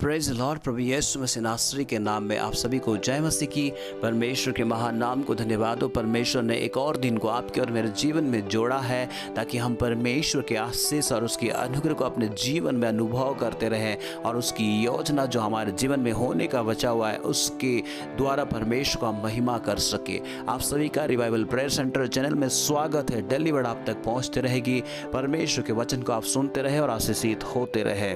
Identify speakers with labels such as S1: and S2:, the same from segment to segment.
S1: Praise Lord. प्रभु यीशु मसीह नासरी के नाम में आप सभी को जय मसीह की। परमेश्वर के महान नाम को धन्यवाद हो। परमेश्वर ने एक और दिन को आपके और मेरे जीवन में जोड़ा है ताकि हम परमेश्वर के आशीष और उसकी अनुग्रह को अपने जीवन में अनुभव करते रहें और उसकी योजना जो हमारे जीवन में होने का बचा हुआ है उसके द्वारा परमेश्वर को हम महिमा कर सके। आप सभी का रिवाइवल प्रेयर सेंटर चैनल में स्वागत है। डेली वर्ड आप तक पहुँचते रहेगी। परमेश्वर के वचन को आप सुनते रहे और आशीषित होते रहे।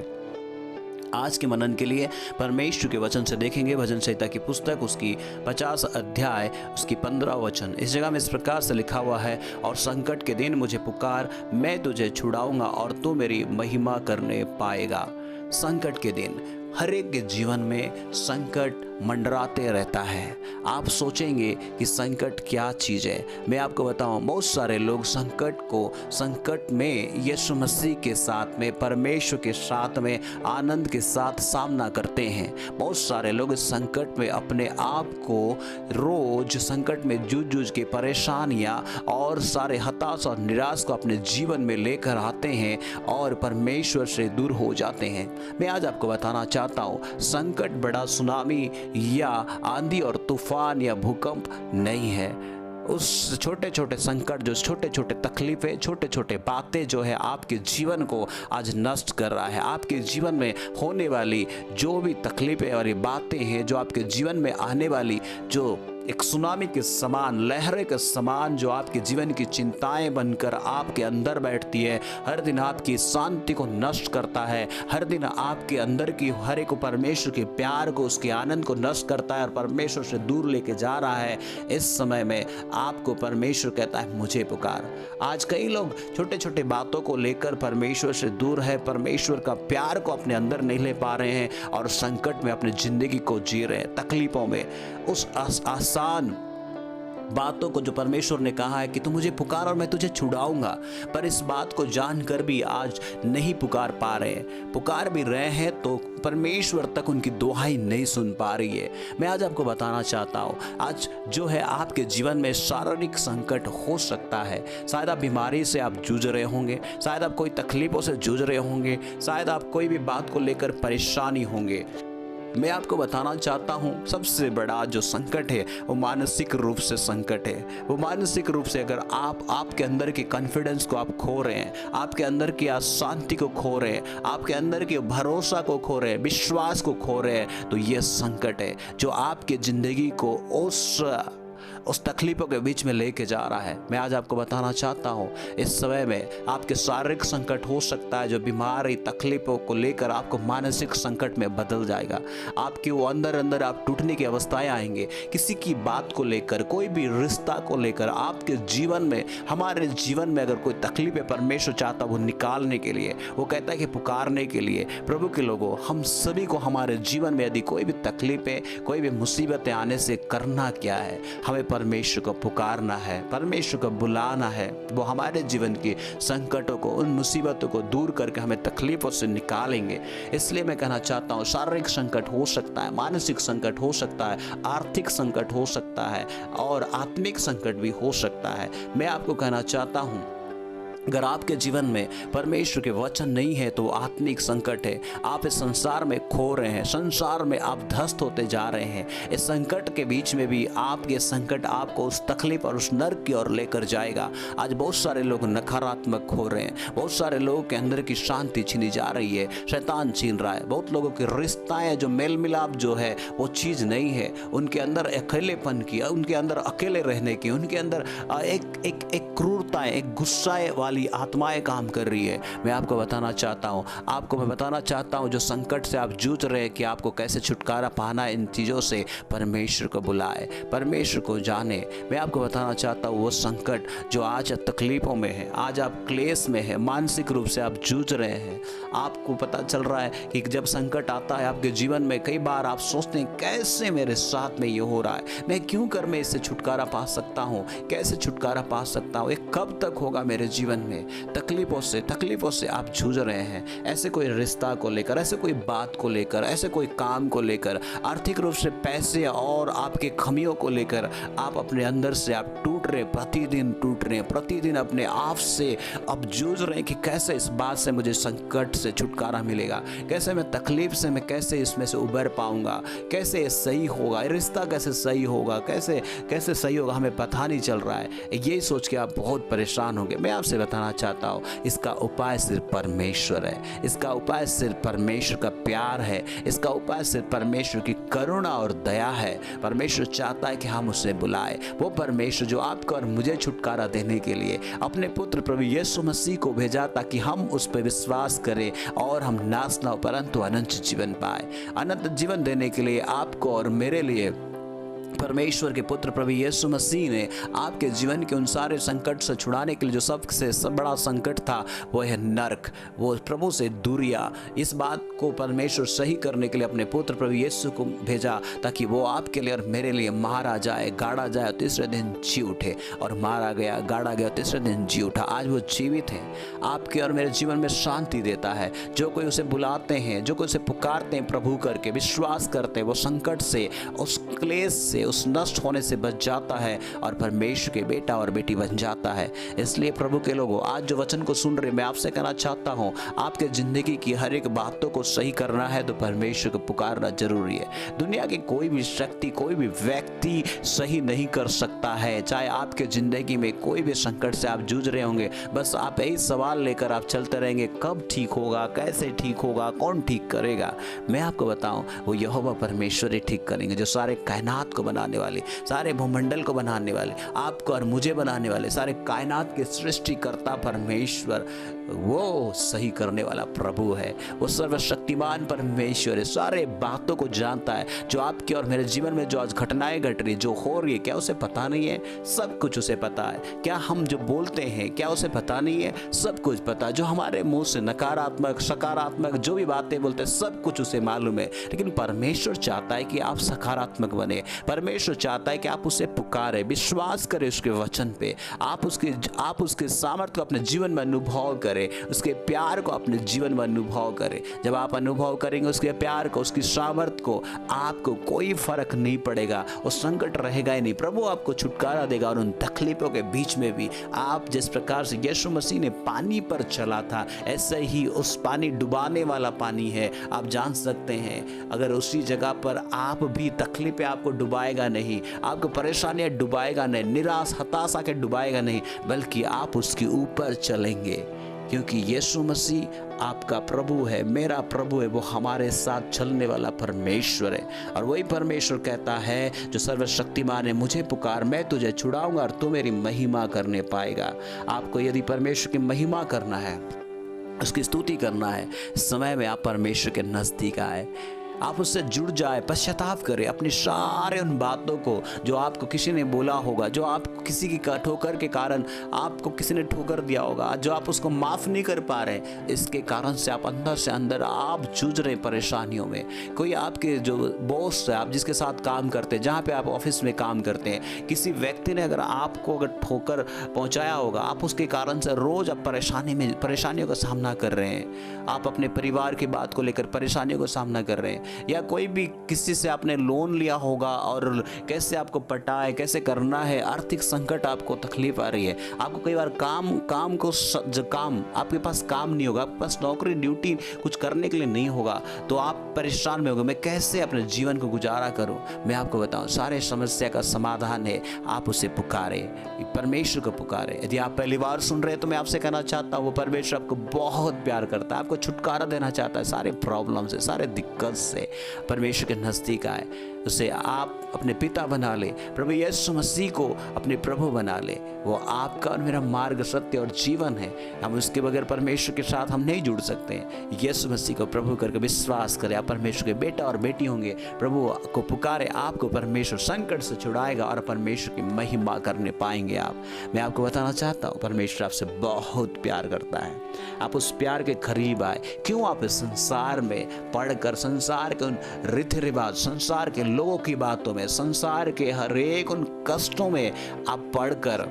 S1: आज के मनन के लिए परमेश्वर के वचन से देखेंगे भजन संहिता की पुस्तक उसकी 50 अध्याय उसकी 15 वचन। इस जगह में इस प्रकार से लिखा हुआ है, और संकट के दिन मुझे पुकार, मैं तुझे छुड़ाऊंगा और तू मेरी महिमा करने पाएगा। संकट के दिन हर एक के जीवन में संकट मंडराते रहता है। आप सोचेंगे कि संकट क्या चीज़ है। मैं आपको बताऊं, बहुत सारे लोग संकट में यीशु मसीह के साथ में, परमेश्वर के साथ में, आनंद के साथ सामना करते हैं। बहुत सारे लोग इस संकट में अपने आप को रोज संकट में जूझ के परेशानियां और सारे हताश और निराश को अपने जीवन में लेकर आते हैं और परमेश्वर से दूर हो जाते हैं। मैं आज आपको बताना चाहता हूँ, संकट बड़ा सुनामी या आंधी और तूफान या भूकंप नहीं है। उस छोटे छोटे संकट, जो छोटे छोटे तकलीफें, छोटे छोटे बातें जो है आपके जीवन को आज नष्ट कर रहा है। आपके जीवन में होने वाली जो भी तकलीफें और ये बातें हैं, जो आपके जीवन में आने वाली जो एक सुनामी के समान, लहरें के समान जो आपके जीवन की चिंताएं बनकर आपके अंदर बैठती है, हर दिन आपकी शांति को नष्ट करता है, हर दिन आपके अंदर की हर एक परमेश्वर के प्यार को, उसके आनंद को नष्ट करता है और परमेश्वर से दूर लेके जा रहा है। इस समय में आपको परमेश्वर कहता है, मुझे पुकार। आज कई लोग छोटे छोटे बातों को लेकर परमेश्वर से दूर है, परमेश्वर का प्यार को अपने अंदर नहीं ले पा रहे हैं और संकट में अपनी जिंदगी को जी रहे हैं, तकलीफों में। उस आसान बातों को जो परमेश्वर ने कहा है कि तू मुझे पुकार और मैं तुझे छुड़ाऊंगा, पर इस बात को जानकर भी आज नहीं पुकार पा रहे हैं। पुकार भी रहे हैं तो परमेश्वर तक उनकी दुहाई नहीं सुन पा रही है। मैं आज आपको बताना चाहता हूँ, आज जो है आपके जीवन में शारीरिक संकट हो सकता है। शायद आप बीमारी से आप जूझ रहे होंगे, शायद आप कोई तकलीफों से जूझ रहे होंगे, शायद आप कोई भी बात को लेकर परेशानी होंगे। मैं आपको बताना चाहता हूँ, सबसे बड़ा जो संकट है वो मानसिक रूप से संकट है। वो मानसिक रूप से अगर आपके अंदर के कॉन्फिडेंस को आप खो रहे हैं, आपके अंदर की शांति को खो रहे हैं, आपके अंदर के भरोसा को खो रहे हैं, विश्वास को खो रहे हैं, तो ये संकट है जो आपके ज़िंदगी को उस तकलीफों के बीच में लेके जा रहा है। मैं आज आपको बताना चाहता हूँ, इस समय में आपके शारीरिक संकट हो सकता है जो बीमारी तकलीफों को लेकर आपको मानसिक संकट में बदल जाएगा। आपके वो अंदर आप टूटने की अवस्थाएं आएंगे। किसी की बात को लेकर, कोई भी रिश्ता को लेकर आपके जीवन में, हमारे जीवन में अगर कोई तकलीफ है, परमेश्वर चाहता वो निकालने के लिए, वो कहता है कि पुकारने के लिए। प्रभु के लोगों, हम सभी को हमारे जीवन में यदि कोई भी तकलीफें, कोई भी मुसीबतें आने से करना क्या है? हमें परमेश्वर को पुकारना है, परमेश्वर को बुलाना है। वो हमारे जीवन की संकटों को, उन मुसीबतों को दूर करके हमें तकलीफों से निकालेंगे। इसलिए मैं कहना चाहता हूँ, शारीरिक संकट हो सकता है, मानसिक संकट हो सकता है, आर्थिक संकट हो सकता है और आत्मिक संकट भी हो सकता है। मैं आपको कहना चाहता हूँ, अगर आपके जीवन में परमेश्वर के वचन नहीं है तो आत्मिक संकट है। आप इस संसार में खो रहे हैं, संसार में आप ध्वस्त होते जा रहे हैं। इस संकट के बीच में भी आपके संकट आपको उस तकलीफ और उस नर्क की ओर लेकर जाएगा। आज बहुत सारे लोग नकारात्मक हो रहे हैं, बहुत सारे लोगों के अंदर की शांति छीनी जा रही है, शैतान छीन रहा है। बहुत लोगों के रिश्ताएं, जो मेल मिलाप जो है वो चीज़ नहीं है। उनके अंदर अकेलेपन की, उनके अंदर अकेले रहने की, उनके अंदर एक क्रूरताएं, एक गुस्साए वाली आत्माएं काम कर रही है। मैं आपको बताना चाहता हूं, जो संकट से आप जूझ रहे हैं कि आपको कैसे छुटकारा पाना है इन चीज़ों से, परमेश्वर को बुलाए, परमेश्वर को जाने। मैं आपको बताना चाहता हूं, वो संकट जो आज तकलीफों में है, आज आप क्लेश में है, मानसिक रूप से आप जूझ रहे हैं। आपको पता चल रहा है कि जब संकट आता है आपके जीवन में, कई बार आप सोचते हैं, कैसे मेरे साथ में ये हो रहा है, मैं इससे छुटकारा पा सकता हूँ, कैसे छुटकारा पा सकता हूँ, ये कब तक होगा मेरे जीवन में तकलीफ़ों से आप जूझ रहे हैं, ऐसे कोई रिश्ता को लेकर, ऐसे कोई बात को लेकर, ऐसे कोई काम को लेकर, आर्थिक रूप से पैसे और आपके खमियों को लेकर आप अपने अंदर से आप टूट रहे, प्रतिदिन टूट रहे हैं, प्रतिदिन अपने आप से अब जूझ रहे हैं कि कैसे इस बात से मुझे संकट से छुटकारा मिलेगा, कैसे मैं तकलीफ से मैं कैसे इसमें से उबर पाऊंगा, कैसे सही होगा, रिश्ता कैसे सही होगा, कैसे कैसे सही होगा, हमें पता नहीं चल रहा है। यही सोच के आप बहुत परेशान होंगे। मैं आपसे बताना चाहता हूँ, इसका उपाय सिर्फ परमेश्वर है, इसका उपाय सिर्फ परमेश्वर का प्यार है, इसका उपाय सिर्फ परमेश्वर की करुणा और दया है। परमेश्वर चाहता है कि हम उसे बुलाए। वो परमेश्वर जो आपको और मुझे छुटकारा देने के लिए अपने पुत्र प्रभु यीशु मसीह को भेजा ताकि हम उस पर विश्वास करें और हम नाश न हो परंतु अनंत जीवन पाए। अनंत जीवन देने के लिए आपको और मेरे लिए परमेश्वर के पुत्र प्रभु यीशु मसीह ने आपके जीवन के उन सारे संकट से छुड़ाने के लिए जो सबसे बड़ा संकट था वो है नरक, वो प्रभु से दूरिया। इस बात को परमेश्वर सही करने के लिए अपने पुत्र प्रभु यीशु को भेजा ताकि वो आपके लिए और मेरे लिए मारा जाए, गाड़ा जाए और तीसरे दिन जी उठे। और मारा गया, गाड़ा गया, तीसरे दिन जी उठा। आज वो जीवित है, आपके और मेरे जीवन में शांति देता है। जो कोई उसे बुलाते हैं, जो कोई उसे पुकारते हैं, प्रभु करके विश्वास करते हैं, वो संकट से, उस क्लेश से, उस नष्ट होने से बच जाता है और परमेश्वर के बेटा और बेटी बन जाता है। इसलिए प्रभु के लोगों, आज जो वचन को सुन रहे, मैं आपसे कहना चाहता हूँ, आपके जिंदगी की हर एक बातों को सही करना है तो परमेश्वर को पुकारना जरूरी है। दुनिया की कोई भी शक्ति, कोई भी व्यक्ति सही नहीं कर सकता है। चाहे आपके जिंदगी में कोई भी संकट से आप जूझ रहे होंगे, बस आप यही सवाल लेकर आप चलते रहेंगे, कब ठीक होगा, कैसे ठीक होगा, कौन ठीक करेगा। मैं आपको बताऊं, वो यहोवा परमेश्वर ही ठीक करेंगे, जो सारे कायनात को बनाने वाले, सारे भूमंडल को बनाने वाले, आपको और मुझे बनाने वाले, सारे कायनात के सृष्टिकर्ता परमेश्वर, वो सही करने वाला प्रभु है। वो सर्वशक्तिमान परमेश्वर है, सारे बातों को जानता है। जो आपके और मेरे जीवन में जो आज घटनाएं घट रही, जो हो रही है, क्या उसे पता नहीं है? सब कुछ उसे पता है। क्या हम जो बोलते हैं, क्या उसे पता नहीं है? सब कुछ पता है। जो हमारे मुंह से नकारात्मक, सकारात्मक जो भी बातें बोलते हैं, सब कुछ उसे मालूम है। लेकिन परमेश्वर चाहता है कि आप सकारात्मक बने। परमेश्वर चाहता है कि आप उसे पुकारे, विश्वास करें उसके वचन पे, आप उसके सामर्थ्य को अपने जीवन में अनुभव करें, उसके प्यार को अपने जीवन में अनुभव करें। जब आप अनुभव करेंगे उसके प्यार को, उसकी सामर्थ्य को, आपको कोई फर्क नहीं पड़ेगा, वो संकट रहेगा ही नहीं। प्रभु आपको छुटकारा देगा और उन तकलीफों के बीच में भी आप जिस प्रकार से यीशु मसीह ने पानी पर चला था, ऐसे ही उस पानी डुबाने वाला पानी है। आप जान सकते हैं, अगर उसी जगह पर आप भी, तकलीफें आपको डुबाएगा नहीं, आपको परेशानियां डुबाएगा नहीं, निराश हताशा के डुबाएगा नहीं, बल्कि आप उसके ऊपर चलेंगे, क्योंकि यीशु मसीह आपका प्रभु है, मेरा प्रभु है। वो हमारे साथ चलने वाला परमेश्वर है। और वही परमेश्वर कहता है, जो सर्वशक्तिमान है, मुझे पुकार, मैं तुझे छुड़ाऊंगा और तू मेरी महिमा करने पाएगा। आपको यदि परमेश्वर की महिमा करना है, उसकी स्तुति करना है, समय में आप परमेश्वर के नजदीक आए, आप उससे जुड़ जाए, पश्चाताप करें अपनी सारे उन बातों को जो आपको किसी ने बोला होगा, जो आप किसी की ठोकर के कारण आपको किसी ने ठोकर दिया होगा, जो आप उसको माफ़ नहीं कर पा रहे, इसके कारण से आप अंदर से अंदर आप जूझ रहे परेशानियों में। कोई आपके जो बॉस है, आप जिसके साथ काम करते हैं, जहाँ पे आप ऑफिस में काम करते हैं, किसी व्यक्ति ने अगर आपको ठोकर पहुँचाया होगा, आप उसके कारण से रोज़ आप परेशानियों का सामना कर रहे हैं। आप अपने परिवार की बात को लेकर परेशानियों का सामना कर रहे हैं, या कोई भी किसी से आपने लोन लिया होगा और कैसे आपको पटाए, कैसे करना है, आर्थिक संकट, आपको तकलीफ आ रही है। आपको कई बार काम आपके पास काम नहीं होगा, आपके पास नौकरी ड्यूटी कुछ करने के लिए नहीं होगा, तो आप परेशान में होगे, मैं कैसे अपने जीवन को गुजारा करूं। मैं आपको बताऊं, सारे समस्या का समाधान है, आप उसे पुकारे, परमेश्वर को पुकारे। यदि आप पहली बार सुन रहे हैं तो मैं आपसे कहना चाहता हूं, वो परमेश्वर आपको बहुत प्यार करता है, आपको छुटकारा देना चाहता है सारे प्रॉब्लम से, सारे दिक्कत से। परमेश्वर के नजदीक आए, उसे आप अपने पिता बना ले, प्रभु यीशु मसीह को अपने प्रभु बना ले। वो आपका और मेरा मार्ग, सत्य और जीवन है। हम उसके बगैर परमेश्वर के साथ हम नहीं जुड़ सकते हैं। यीशु मसीह को प्रभु करके विश्वास करें, आप परमेश्वर के बेटा और बेटी होंगे। प्रभु को पुकारे, आपको परमेश्वर संकट से छुड़ाएगा और परमेश्वर की महिमा करने पाएंगे आप। मैं आपको बताना चाहता हूँ, परमेश्वर आपसे बहुत प्यार करता है। आप उस प्यार के करीब आए। क्यों? आप इस संसार में पढ़कर, संसार के उन रीति रिवाज, संसार के लोगों की बातों में, संसार के हर एक उन कष्टों में आप पढ़कर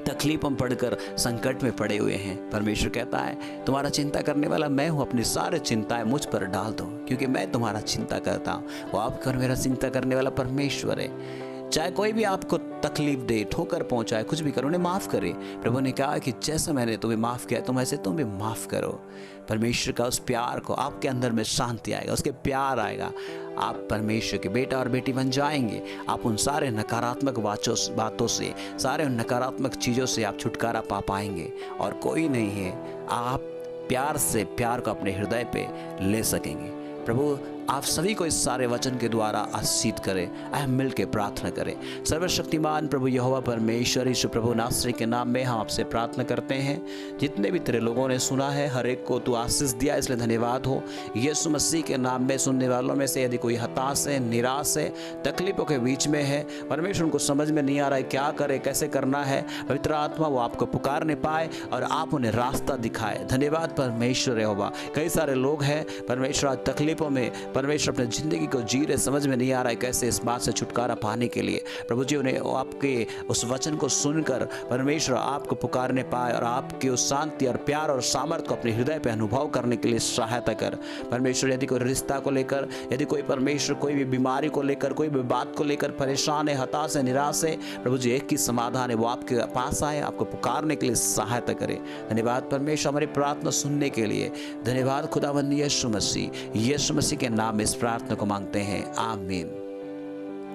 S1: तकलीफ हम पढ़कर संकट में पड़े हुए हैं, परमेश्वर कहता है तुम्हारा चिंता करने वाला मैं हूँ, अपनी सारी चिंताएं मुझ पर डाल दो क्योंकि मैं तुम्हारा चिंता करता हूँ। वो आपका और मेरा चिंता करने वाला परमेश्वर है। चाहे कोई भी आपको तकलीफ दे, ठोकर पहुंचाए, कुछ भी करो, उन्हें माफ़ करे। प्रभु ने कहा कि जैसा मैंने तुम्हें माफ़ किया तुम ऐसे तुम भी माफ़ करो। परमेश्वर का उस प्यार को, आपके अंदर में शांति आएगा, उसके प्यार आएगा, आप परमेश्वर के बेटा और बेटी बन जाएंगे। आप उन सारे नकारात्मक बातों से, सारे उन नकारात्मक चीज़ों से आप छुटकारा पा पाएंगे और कोई नहीं है आप प्यार से प्यार को अपने हृदय पे ले सकेंगे। प्रभु आप सभी को इस सारे वचन के द्वारा आशीष करें। हम मिल के प्रार्थना करें। सर्वशक्तिमान प्रभु यहोवा परमेश्वर यीशु प्रभु नासरी के नाम में हम आपसे प्रार्थना करते हैं। जितने भी तेरे लोगों ने सुना है हर एक को तू आशीष दिया, इसलिए धन्यवाद हो। यीशु मसीह के नाम में सुनने वालों में से यदि कोई हताश है, निराश है, तकलीफों के बीच में है, परमेश्वर उनको समझ में नहीं आ रहा है क्या करे, कैसे करना है, पवित्र आत्मा वो आपको पुकारने पाए और आप उन्हें रास्ता दिखाए। धन्यवाद परमेश्वर यहोवा। कई सारे लोग हैं परमेश्वर आज तकलीफों में परमेश्वर अपने ज़िंदगी को जी रहे, समझ में नहीं आ रहा है कैसे इस बात से छुटकारा पाने के लिए। प्रभु जी उन्हें आपके उस वचन को सुनकर परमेश्वर आपको पुकारने पाए और आपकी उस शांति और प्यार और सामर्थ्य को अपने हृदय पे अनुभव करने के लिए सहायता कर। परमेश्वर यदि कोई रिश्ता को लेकर, यदि कोई परमेश्वर कोई भी बीमारी को लेकर, कोई भी बात को लेकर परेशान है, हताश है, निराश है, प्रभु जी एक ही समाधान है, वो आपके पास आए, आपको पुकारने के लिए सहायता करे। धन्यवाद परमेश्वर हमारी प्रार्थना सुनने के लिए। धन्यवाद खुदावंद यीशु मसीह के नाम में इस प्रार्थना को मांगते हैं, आमीन।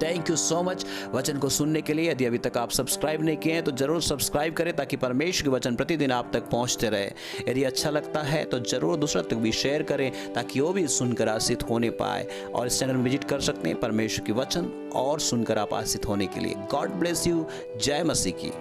S1: थैंक यू सो मच वचन को सुनने के लिए। यदि अभी तक आप सब्सक्राइब नहीं किए हैं तो जरूर सब्सक्राइब करें ताकि परमेश्वर के वचन प्रतिदिन आप तक पहुंचते रहे। यदि अच्छा लगता है तो जरूर दूसरा तक भी शेयर करें ताकि वो भी सुनकर आशीष होने पाए। और इस चैनल में विजिट कर सकते हैं परमेश्वर के वचन और सुनकर आप आशीष होने के लिए। God bless you. जय मसीह की।